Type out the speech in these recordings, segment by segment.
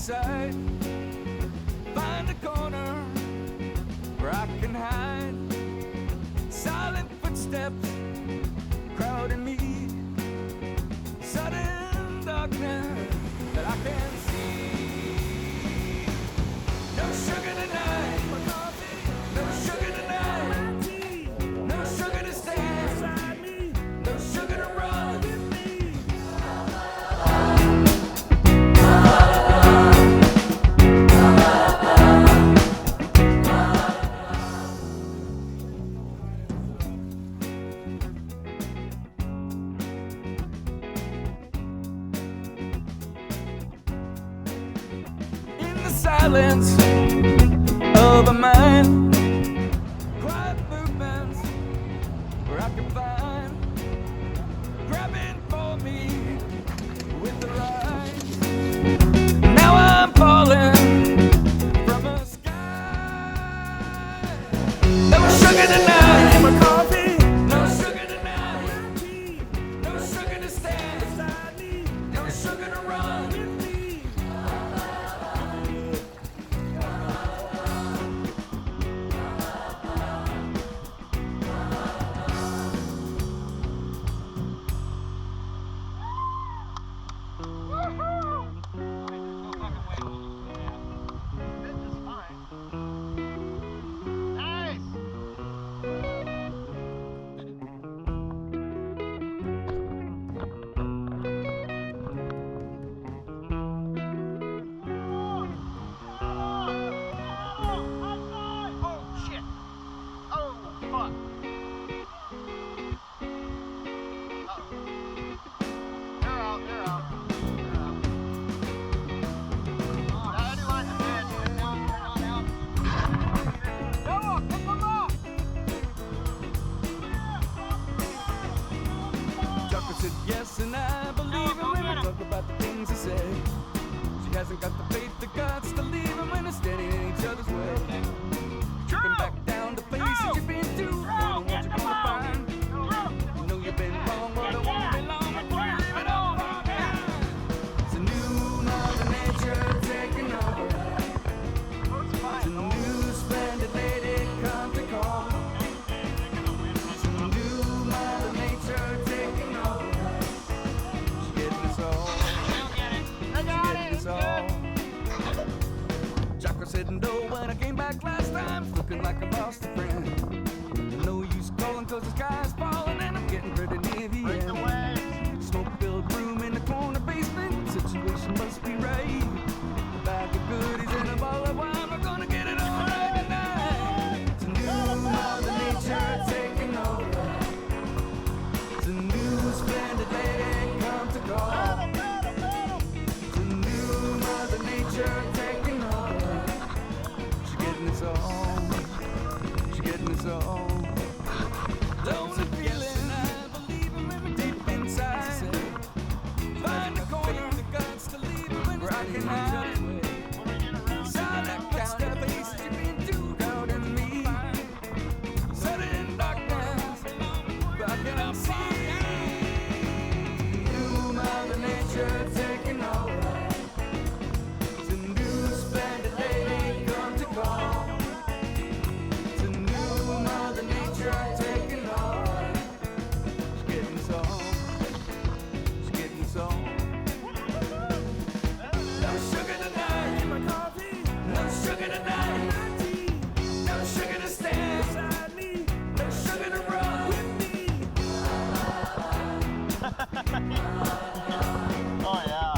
inside. Find a corner where I can hide. Silent footsteps crowding me. Sudden darkness that I can't see. No sugar tonight. No sugar tonight. No sugar to stand. No sugar to run. Silence of a mind, quiet movements where I can find, grabbing for me with the right. Now I'm falling from a sky. No sugar tonight, my coffee. No sugar tonight, no sugar to stand, no sugar to run. Yes, and I believe him when I talk about the things he said. She hasn't got the faith, the guts to leave him when they're standing in each other's way. Tripping back down to places you've been to, knowing what you're gonna find. You know you've been wrong, but it won't be long before you leave it all behind. It's a new Mother Nature taking over. It's a new splendid lady come to call. It's a new Mother Nature taking over. Jocko said no when I came back last time, looking like I lost a friend. No use calling cause the sky's falling and I'm getting pretty near the end. Smoke-filled room in the corner basement, situation must be right. A bag of goodies and a bottle of wine, we're gonna get it all right tonight. It's a new Mother Nature taking over. It's a new splendid lady come to call. It's a new Mother Nature taking over. She's getting us all. She's getting us all. Lonely feeling, I believe him in me deep inside. Find a corner, the guts to leave him when where I can hide. Silent footsteps, faces you've been too crowded in me. Sudden darkness, but I cannot see. New Mother Nature taking over. It's a new splendid lady come to call. It's a new Mother Nature taking over. She's getting us all. She's getting us all. No sugar tonight, my coffee. No sugar tonight, no sugar to stand. No sugar to run with me. Oh yeah.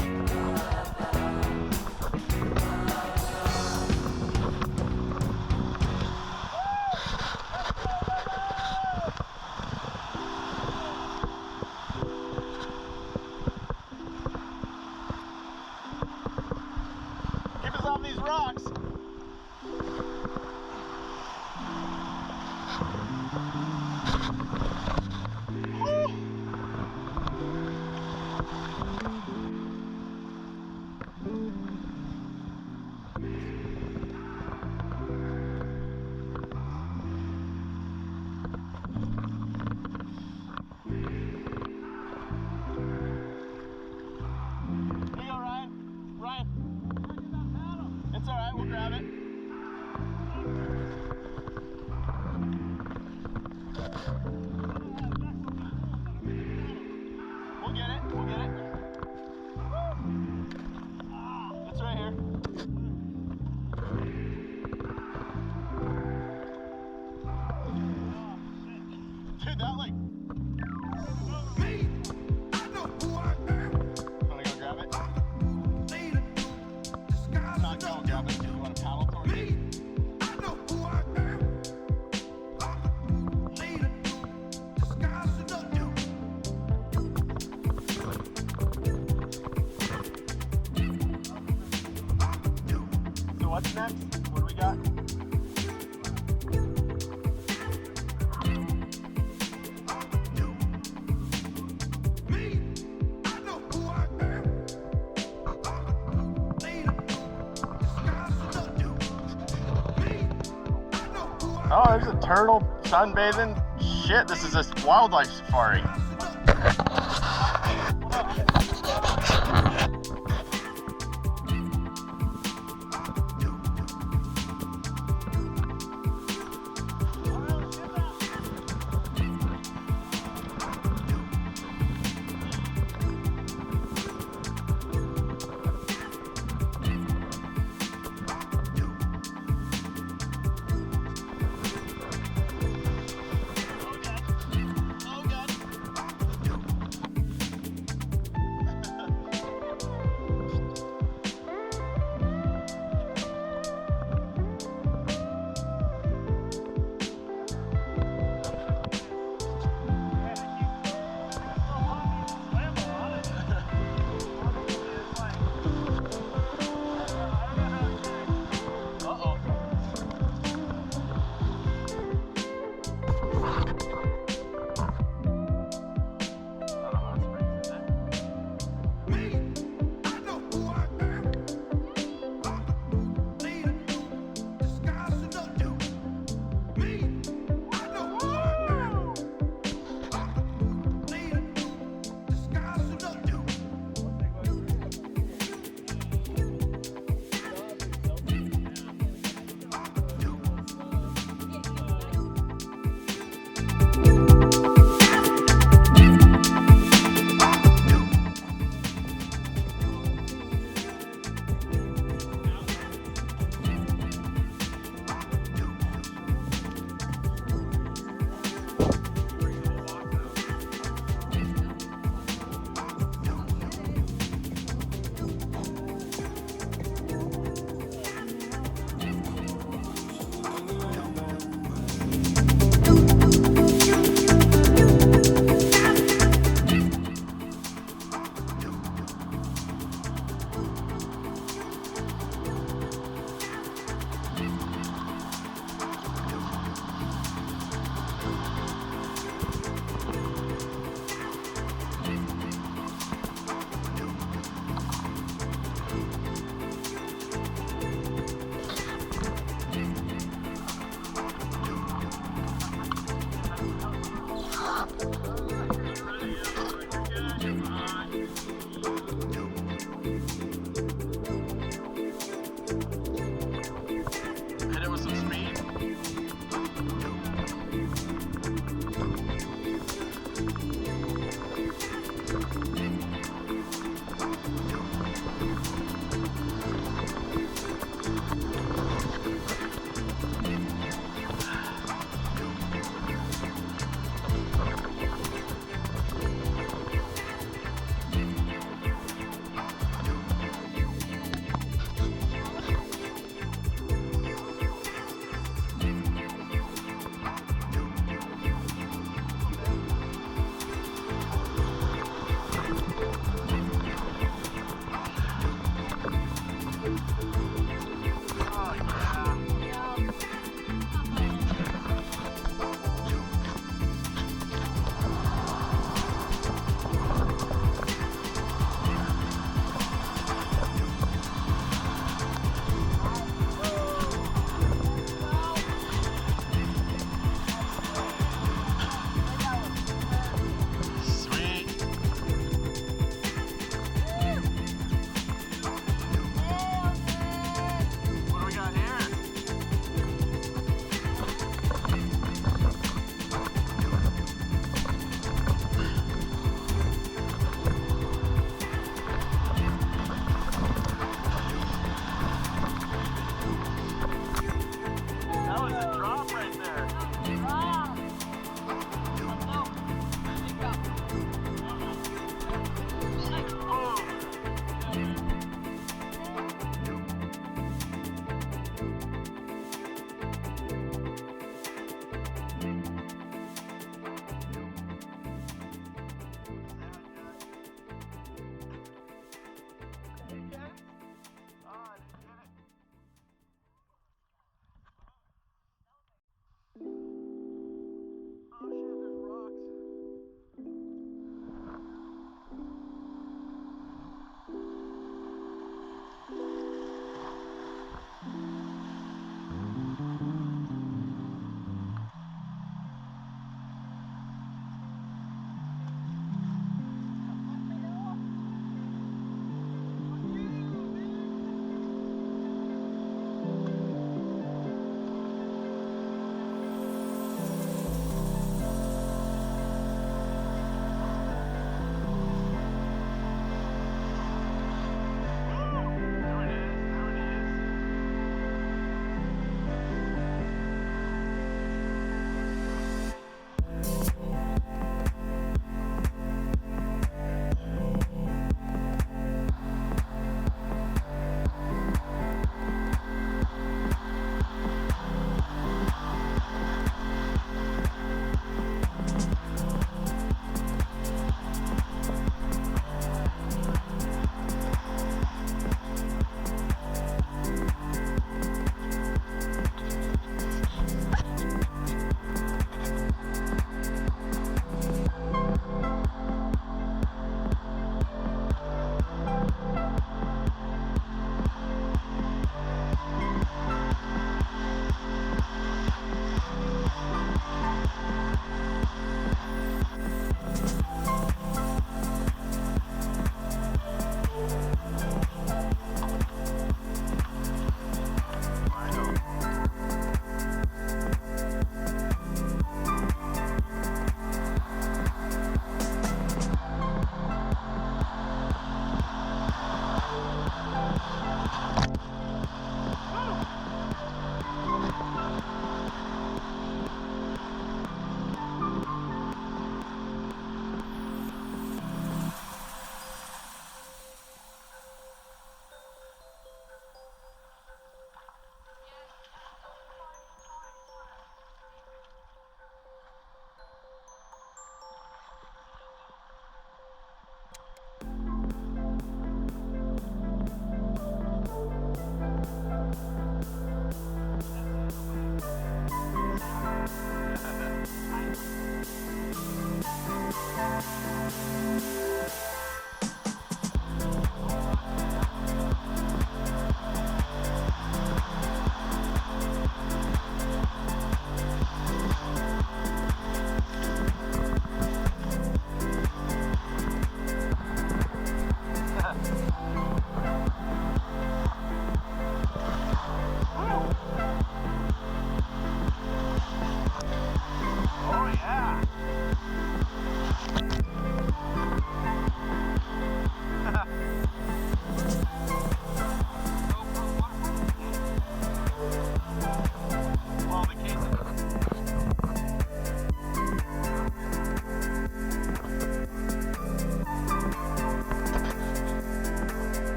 Keep us off these rocks. alright, we'll grab it. We'll get it, we'll get it. It's right here. Dude, that like... Wanna go grab it? Not go grab it. You wanna paddle towards it? So what's next? What do we got? Oh, there's a turtle sunbathing. Shit, this is a wildlife safari.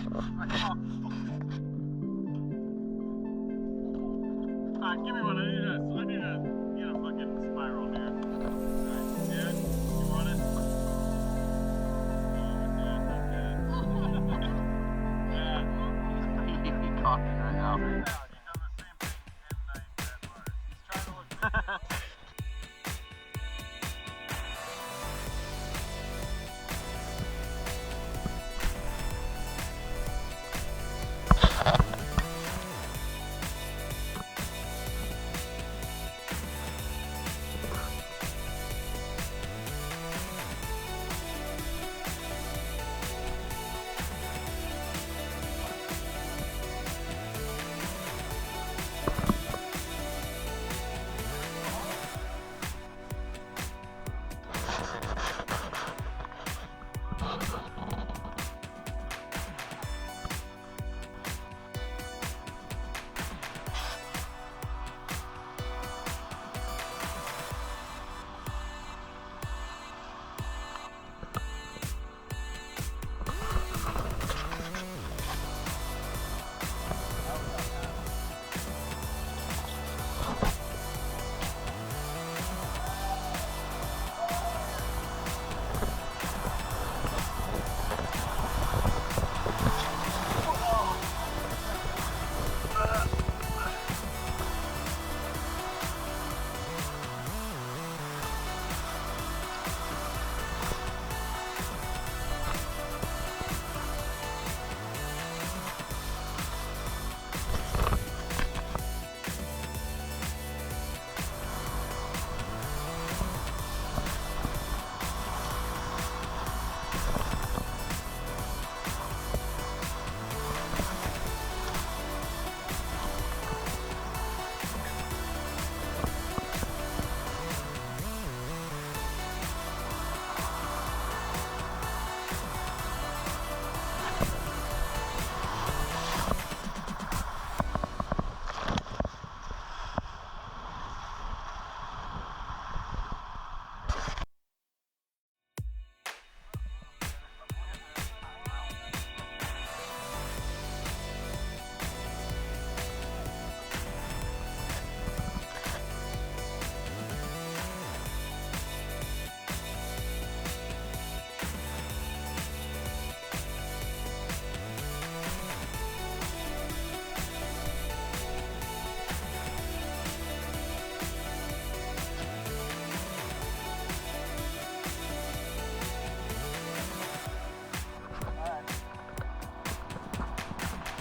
Alright, give me one. I need to get a fucking spiral here. Alright, yeah, you want it? Yeah. He's talking right now. He's done the same thing in that part. He's trying to look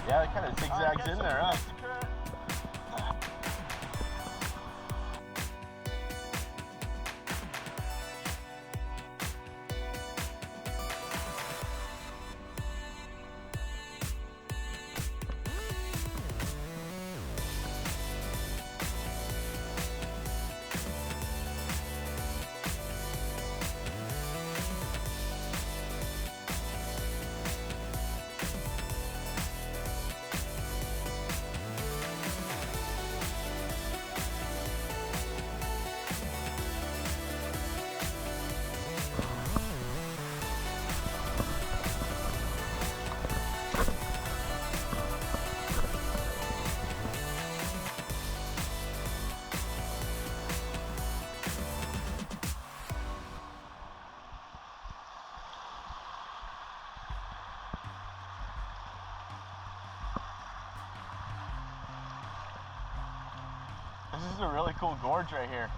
Yeah, it kind of zigzags in there, huh? This is a really cool gorge right here.